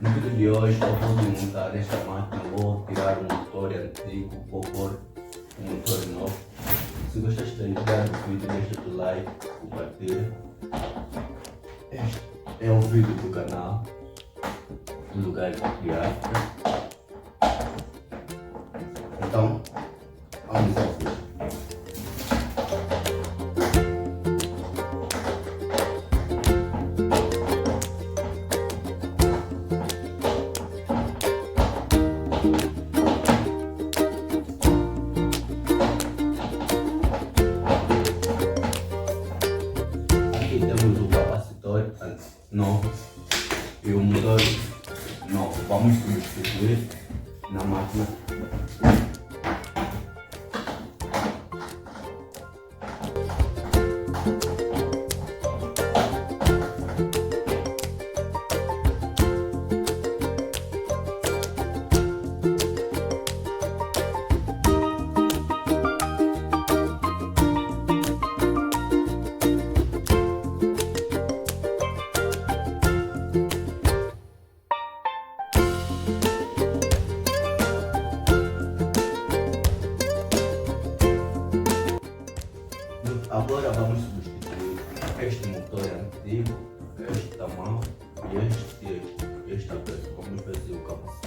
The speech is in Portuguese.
No vídeo de hoje eu vou desmontar esta máquina, vou tirar um motor antigo, vou pôr um motor novo. Se gostaste da ideia do vídeo, deixa o like, compartilha. Este é um vídeo do canal LUGAR de África. Então, vamos ao vídeo. Aqui temos o capacitor novo e o motor novo. Vamos substituir na máquina. Agora vamos substituir este motor antigo, este tamanho e este peso. Vamos ver se o capacete